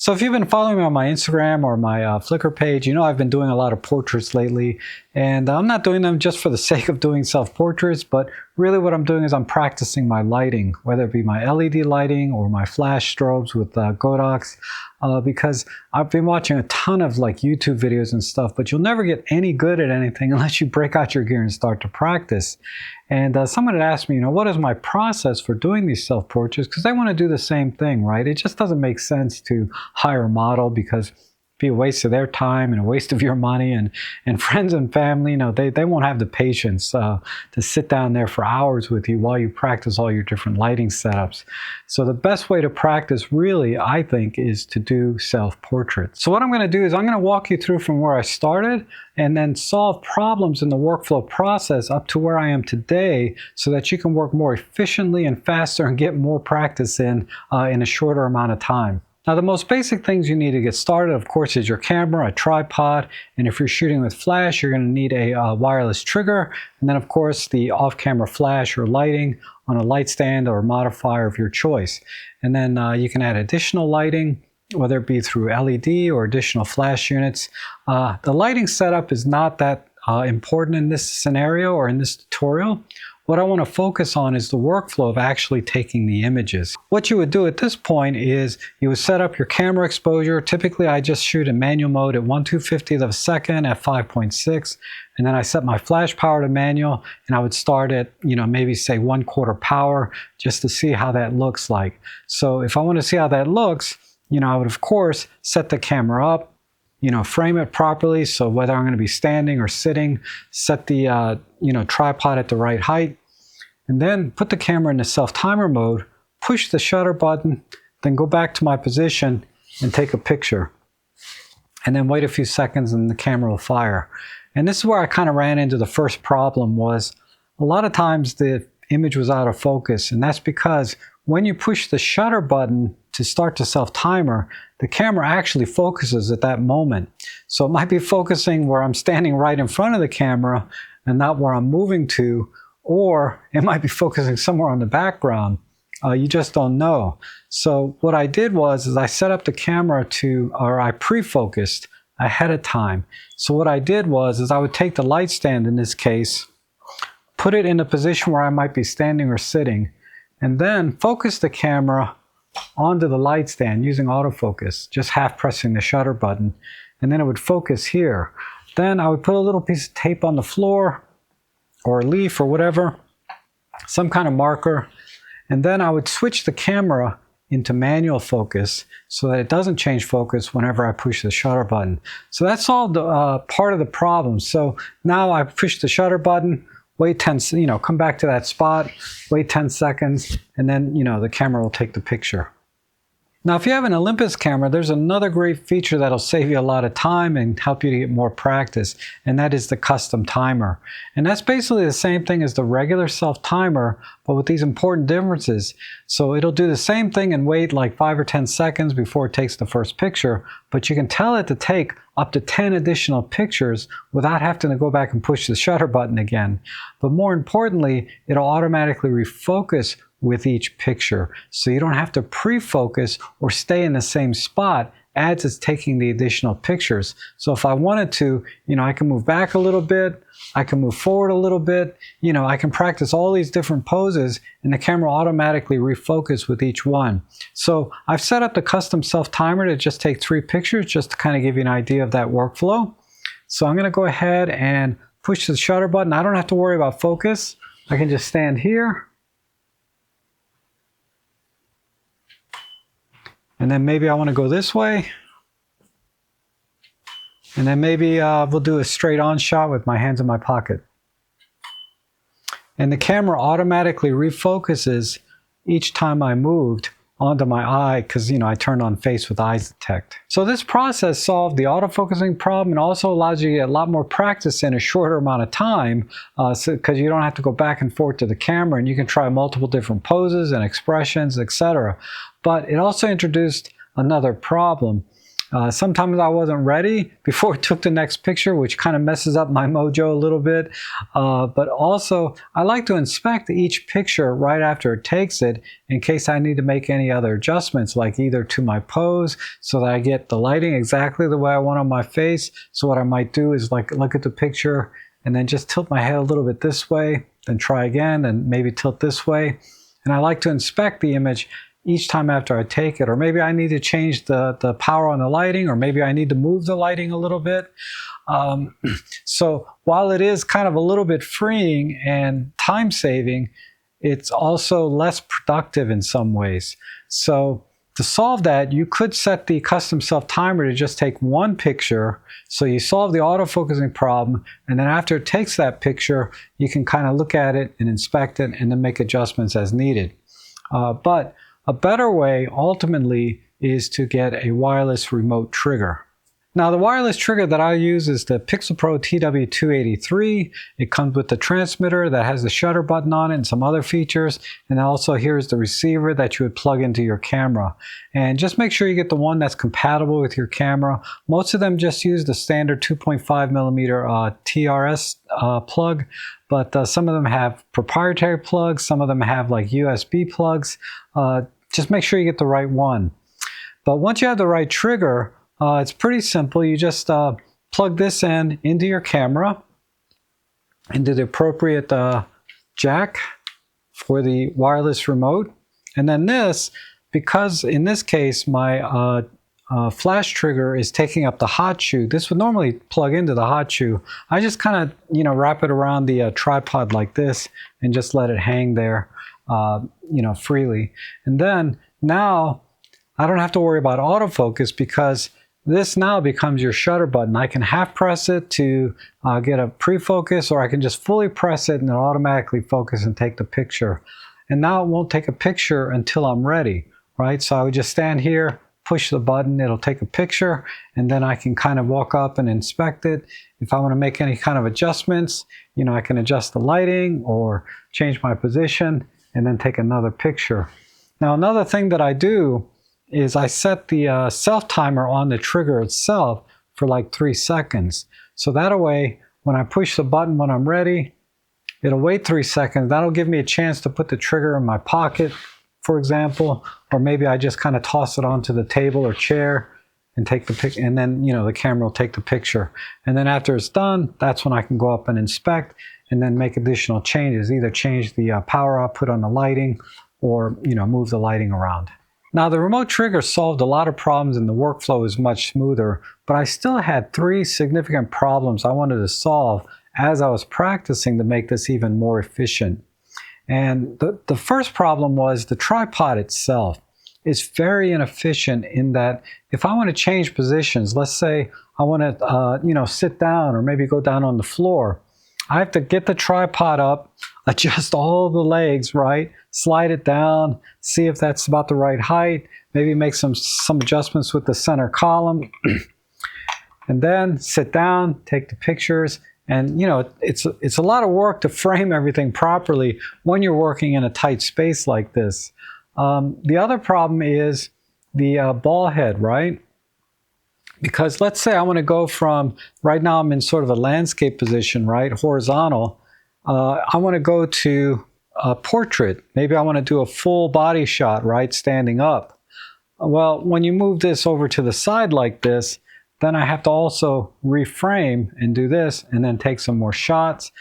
So if you've been following me on my Instagram or my Flickr page, you know I've been doing a lot of portraits lately, and I'm not doing them just for the sake of doing self-portraits, but really what I'm doing is I'm practicing my lighting, whether it be my LED lighting or my flash strobes with Godox, because I've been watching a ton of like YouTube videos and stuff, but you'll never get any good at anything unless you break out your gear and start to practice. And someone had asked me, what is my process for doing these self-portraits? Because they want to do the same thing, right? It just doesn't make sense to hire a model because it'd be a waste of their time and a waste of your money, and friends and family, they won't have the patience to sit down there for hours with you while you practice all your different lighting setups. So the best way to practice really, I think, is to do self-portraits. So what I'm going to do is I'm going to walk you through from where I started and then solve problems in the workflow process up to where I am today so that you can work more efficiently and faster and get more practice in a shorter amount of time. Now, the most basic things you need to get started, of course, is your camera, a tripod, and if you're shooting with flash, you're going to need a wireless trigger, and then, of course, the off-camera flash or lighting on a light stand or modifier of your choice. And then you can add additional lighting, whether it be through LED or additional flash units. The lighting setup is not that important in this scenario or in this tutorial. What I want to focus on is the workflow of actually taking the images. What you would do at this point is you would set up your camera exposure. Typically, I just shoot in manual mode at 1/250th of a second at 5.6. And then I set my flash power to manual, and I would start at, maybe say 1/4 power just to see how that looks like. So if I want to see how that looks, I would, of course, set the camera up, frame it properly. So whether I'm going to be standing or sitting, set the, tripod at the right height, and then put the camera into self-timer mode, push the shutter button, then go back to my position and take a picture. And then wait a few seconds and the camera will fire. And this is where I kind of ran into the first problem. Was a lot of times the image was out of focus, and that's because when you push the shutter button to start the self-timer, the camera actually focuses at that moment. So it might be focusing where I'm standing right in front of the camera and not where I'm moving to, or it might be focusing somewhere on the background. You just don't know. So what I did was I set up the camera I pre-focused ahead of time. So what I did was I would take the light stand in this case, put it in a position where I might be standing or sitting, and then focus the camera onto the light stand using autofocus, just half pressing the shutter button, and then it would focus here. Then I would put a little piece of tape on the floor or a leaf or whatever, some kind of marker, and then I would switch the camera into manual focus so that it doesn't change focus whenever I push the shutter button. So that solved part of the problem. So now I push the shutter button, wait 10, come back to that spot, wait 10 seconds, and then, the camera will take the picture. Now, if you have an Olympus camera, there's another great feature that'll save you a lot of time and help you to get more practice, and that is the custom timer. And that's basically the same thing as the regular self-timer, but with these important differences. So it'll do the same thing and wait like 5 or 10 seconds before it takes the first picture, but you can tell it to take up to 10 additional pictures without having to go back and push the shutter button again. But more importantly, it'll automatically refocus with each picture. So you don't have to pre-focus or stay in the same spot as it's taking the additional pictures. So if I wanted to, I can move back a little bit, I can move forward a little bit, I can practice all these different poses and the camera automatically refocus with each one. So I've set up the custom self-timer to just take 3 pictures just to kind of give you an idea of that workflow. So I'm going to go ahead and push the shutter button. I don't have to worry about focus. I can just stand here. And then maybe I want to go this way. And then maybe we'll do a straight on shot with my hands in my pocket. And the camera automatically refocuses each time I moved onto my eye because, I turned on face with eyes detect. So this process solved the autofocusing problem and also allows you to get a lot more practice in a shorter amount of time because you don't have to go back and forth to the camera, and you can try multiple different poses and expressions, etc. But it also introduced another problem, Sometimes I wasn't ready before I took the next picture, which kind of messes up my mojo a little bit. But also, I like to inspect each picture right after it takes it in case I need to make any other adjustments, like either to my pose so that I get the lighting exactly the way I want on my face. So what I might do is like look at the picture and then just tilt my head a little bit this way, then try again and maybe tilt this way. And I like to inspect the image each time after I take it, or maybe I need to change the power on the lighting, or maybe I need to move the lighting a little bit. So while it is kind of a little bit freeing and time saving, it's also less productive in some ways. So to solve that, you could set the custom self timer to just take one picture. So you solve the autofocusing problem, and then after it takes that picture, you can kind of look at it and inspect it and then make adjustments as needed. But a better way ultimately is to get a wireless remote trigger. Now the wireless trigger that I use is the Pixel Pro TW283. It comes with the transmitter that has the shutter button on it and some other features. And also here's the receiver that you would plug into your camera. And just make sure you get the one that's compatible with your camera. Most of them just use the standard 2.5 millimeter TRS plug. But some of them have proprietary plugs. Some of them have like USB plugs. Just make sure you get the right one. But once you have the right trigger, it's pretty simple. You just plug this in into your camera, into the appropriate jack for the wireless remote. And then this, because in this case my flash trigger is taking up the hot shoe, this would normally plug into the hot shoe. I just kind of, wrap it around the tripod like this and just let it hang there, freely. And then now I don't have to worry about autofocus because this now becomes your shutter button. I can half press it to get a pre-focus, or I can just fully press it and it'll automatically focus and take the picture. And now it won't take a picture until I'm ready, right? So I would just stand here, push the button, it'll take a picture, and then I can kind of walk up and inspect it. If I want to make any kind of adjustments, I can adjust the lighting or change my position and then take another picture. Now another thing that I do is I set the self timer on the trigger itself for like 3 seconds. So that way, when I push the button when I'm ready, it'll wait 3 seconds. That'll give me a chance to put the trigger in my pocket, for example, or maybe I just kind of toss it onto the table or chair and take the pic, and then the camera will take the picture. And then after it's done, that's when I can go up and inspect and then make additional changes, either change the power output on the lighting or move the lighting around. Now the remote trigger solved a lot of problems and the workflow is much smoother, but I still had 3 significant problems I wanted to solve as I was practicing to make this even more efficient. And the first problem was the tripod itself is very inefficient in that if I want to change positions, let's say I want to sit down or maybe go down on the floor, I have to get the tripod up, adjust all the legs, right? Slide it down, see if that's about the right height, maybe make some adjustments with the center column, and then sit down, take the pictures. And it's a lot of work to frame everything properly when you're working in a tight space like this. The other problem is the ball head, right? Because let's say I want to go from, right now I'm in sort of a landscape position, right, horizontal. I want to go to a portrait. Maybe I want to do a full body shot, right, standing up. Well, when you move this over to the side like this, then I have to also reframe and do this and then take some more shots.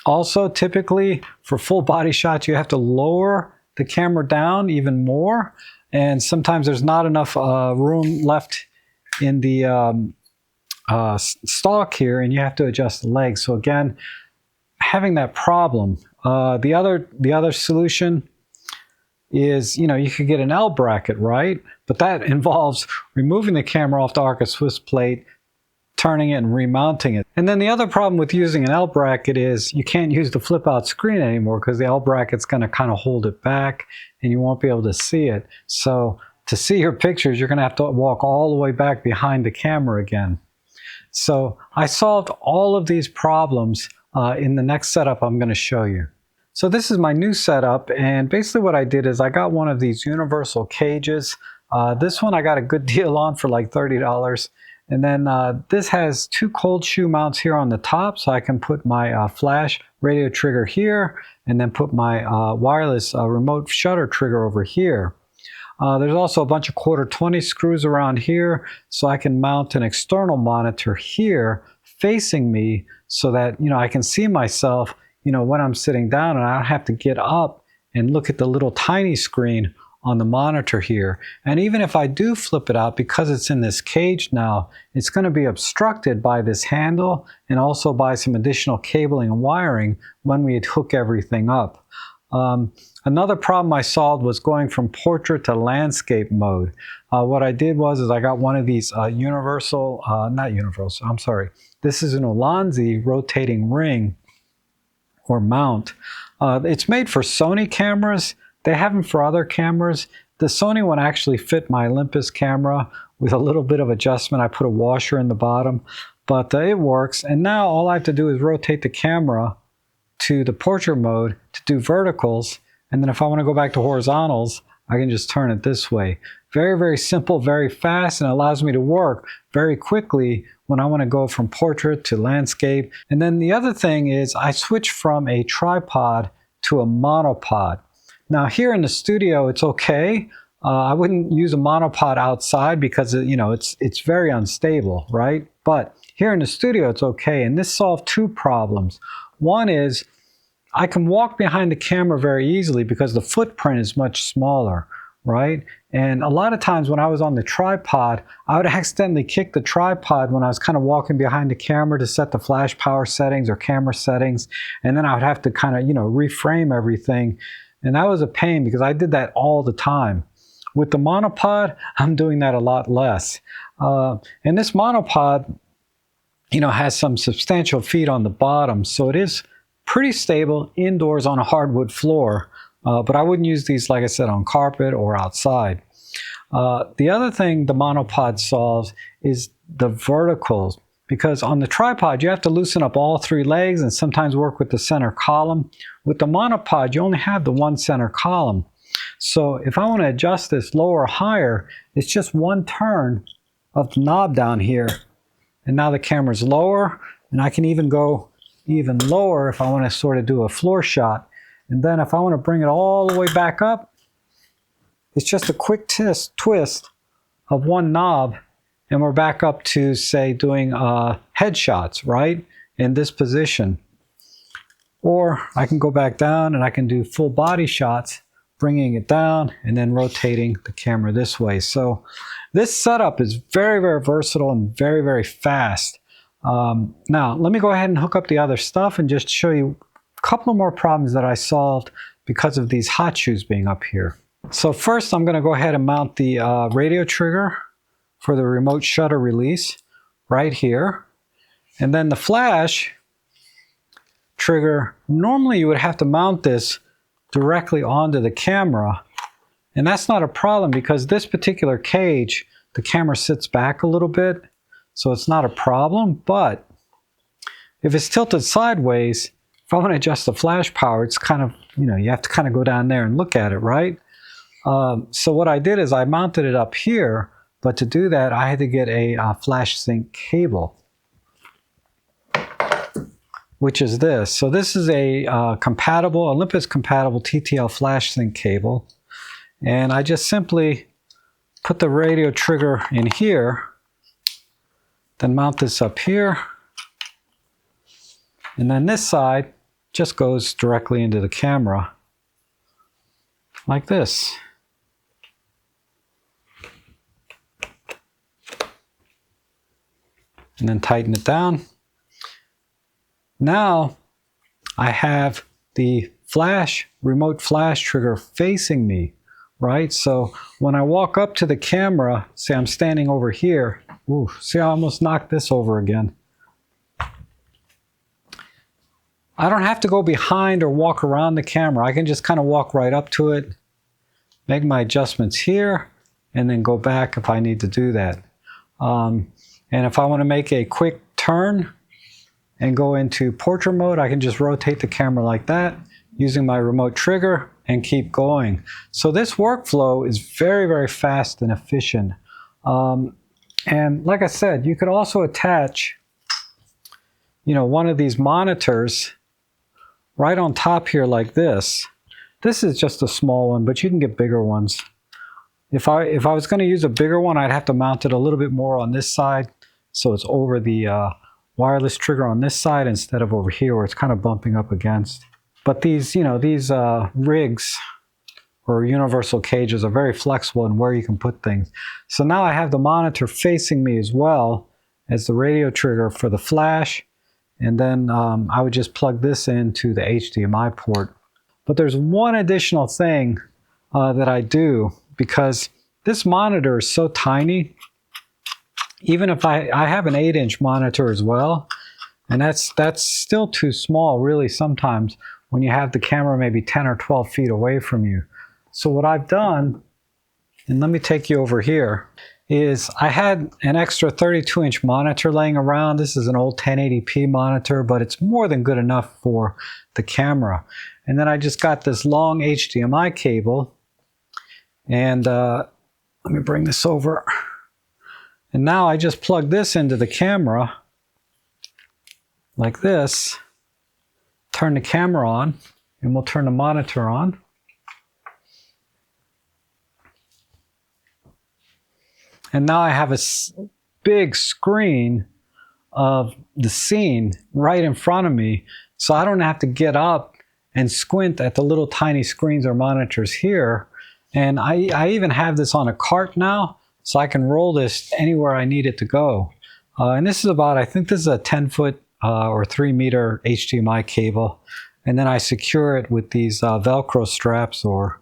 Also, typically for full body shots, you have to lower the camera down even more. And sometimes there's not enough room left in the stalk here, and you have to adjust the legs. So again, having that problem. The other solution is, you could get an L bracket, right? But that involves removing the camera off the Arca Swiss plate, turning it and remounting it. And then the other problem with using an L bracket is you can't use the flip out screen anymore because the L bracket's going to kind of hold it back and you won't be able to see it. So to see your pictures, you're going to have to walk all the way back behind the camera again. So I solved all of these problems in the next setup I'm going to show you. So this is my new setup, and basically what I did is I got one of these universal cages. This one I got a good deal on for like $30. And then this has two cold shoe mounts here on the top, so I can put my flash radio trigger here, and then put my wireless remote shutter trigger over here. There's also a bunch of 1/4-20 screws around here, so I can mount an external monitor here facing me, so that I can see myself when I'm sitting down, and I don't have to get up and look at the little tiny screen on the monitor here. And even if I do flip it out, because it's in this cage now, it's going to be obstructed by this handle and also by some additional cabling and wiring when we hook everything up. Another problem I solved was going from portrait to landscape mode. What I did was I got one of these this is an Ulanzi rotating ring or mount. It's made for Sony cameras. They have them for other cameras. The Sony one actually fit my Olympus camera with a little bit of adjustment. I put a washer in the bottom, but it works. And now all I have to do is rotate the camera to the portrait mode to do verticals. And then if I want to go back to horizontals, I can just turn it this way. Very, very simple, very fast, and allows me to work very quickly when I want to go from portrait to landscape. And then the other thing is I switched from a tripod to a monopod. Now here in the studio, it's okay. I wouldn't use a monopod outside because it's very unstable, right? But here in the studio, it's okay. And this solved two problems. One is I can walk behind the camera very easily because the footprint is much smaller, right? And a lot of times when I was on the tripod, I would accidentally kick the tripod when I was kind of walking behind the camera to set the flash power settings or camera settings. And then I would have to kind of, reframe everything. And that was a pain because I did that all the time. With the monopod, I'm doing that a lot less. And this monopod, has some substantial feet on the bottom, so it is pretty stable indoors on a hardwood floor. But I wouldn't use these, like I said, on carpet or outside. The other thing the monopod solves is the verticals. Because on the tripod, you have to loosen up all three legs and sometimes work with the center column. With the monopod, you only have the one center column. So if I want to adjust this lower or higher, it's just one turn of the knob down here. And now the camera's lower, and I can even go even lower if I want to sort of do a floor shot. And then if I want to bring it all the way back up, it's just a quick twist of one knob, and we're back up to, say, doing headshots, right, in this position. Or I can go back down and I can do full body shots, bringing it down and then rotating the camera this way. So this setup is very, very versatile and very, very fast. Now, let me go ahead and hook up the other stuff and just show you a couple of more problems that I solved because of these hot shoes being up here. So first, I'm going to go ahead and mount the radio trigger for the remote shutter release right here. And then the flash trigger, normally you would have to mount this directly onto the camera. And that's not a problem because this particular cage, the camera sits back a little bit, so it's not a problem. But if it's tilted sideways, if I want to adjust the flash power, it's kind of, you have to kind of go down there and look at it, right? So what I did is I mounted it up here, but to do that, I had to get a flash sync cable, which is this. So this is a Olympus compatible TTL flash sync cable. And I just simply put the radio trigger in here, then mount this up here. And then this side just goes directly into the camera like this. And then tighten it down. Now I have the remote flash trigger facing me, right? So when I walk up to the camera, say I'm standing over here, ooh, see I almost knocked this over again. I don't have to go behind or walk around the camera. I can just kind of walk right up to it, make my adjustments here, and then go back if I need to do that. And if I want to make a quick turn and go into portrait mode, I can just rotate the camera like that using my remote trigger, and keep going. So this workflow is very, very fast and efficient. And like I said, you could also attach, one of these monitors right on top here like this. This is just a small one, but you can get bigger ones. If I was going to use a bigger one, I'd have to mount it a little bit more on this side, so it's over the wireless trigger on this side instead of over here where it's kind of bumping up against. But these, these rigs or universal cages are very flexible in where you can put things. So now I have the monitor facing me as well as the radio trigger for the flash, and then I would just plug this into the HDMI port. But there's one additional thing that I do, because this monitor is so tiny. Even if I have an 8-inch monitor as well, and that's still too small really sometimes when you have the camera maybe 10 or 12 feet away from you. So what I've done, and let me take you over here, is I had an extra 32-inch monitor laying around. This is an old 1080p monitor, but it's more than good enough for the camera. And then I just got this long HDMI cable, and let me bring this over. And now I just plug this into the camera like this, turn the camera on, and we'll turn the monitor on. And now I have a big screen of the scene right in front of me, so I don't have to get up and squint at the little tiny screens or monitors here. And I even have this on a cart now, so I can roll this anywhere I need it to go. And this is about, I think this is a 10-foot or 3-meter HDMI cable. And then I secure it with these Velcro straps or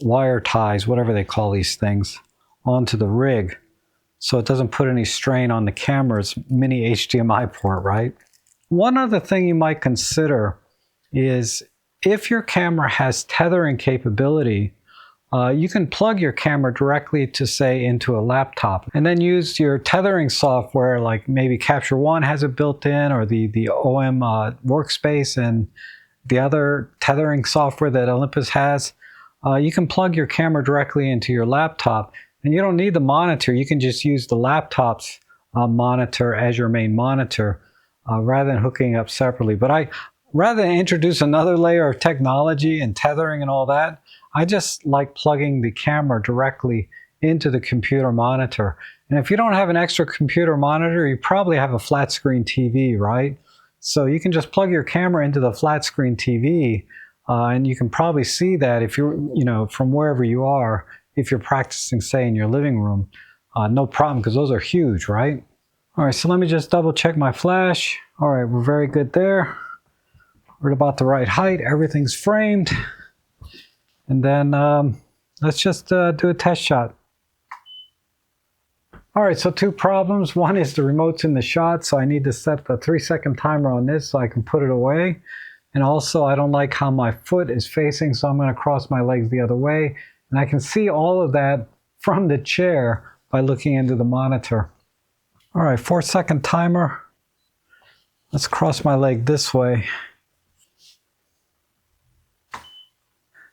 wire ties, whatever they call these things, onto the rig, so it doesn't put any strain on the camera's mini HDMI port, right? One other thing you might consider is if your camera has tethering capability, you can plug your camera directly to, say, into a laptop, and then use your tethering software, like maybe Capture One has it built in, or the OM workspace and the other tethering software that Olympus has. You can plug your camera directly into your laptop, and you don't need the monitor. You can just use the laptop's monitor as your main monitor rather than hooking up separately. But rather than introduce another layer of technology and tethering and all that, I just like plugging the camera directly into the computer monitor. And if you don't have an extra computer monitor, you probably have a flat screen TV, right? So you can just plug your camera into the flat screen TV, and you can probably see that if you're, from wherever you are, if you're practicing, say, in your living room. No problem, because those are huge, right? All right, so let me just double check my flash. All right, we're very good there. We're at about the right height. Everything's framed. And then let's just do a test shot. All right, so 2 problems. One is the remote's in the shot, so I need to set the 3-second timer on this so I can put it away. And also, I don't like how my foot is facing, so I'm going to cross my legs the other way. And I can see all of that from the chair by looking into the monitor. All right, 4-second timer. Let's cross my leg this way.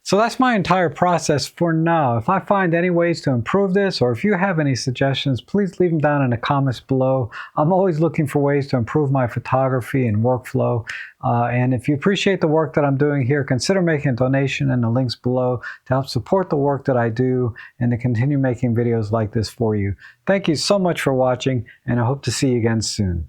So that's my entire process for now. If I find any ways to improve this, or if you have any suggestions, please leave them down in the comments below. I'm always looking for ways to improve my photography and workflow. And if you appreciate the work that I'm doing here, consider making a donation in the links below to help support the work that I do and to continue making videos like this for you. Thank you so much for watching, and I hope to see you again soon.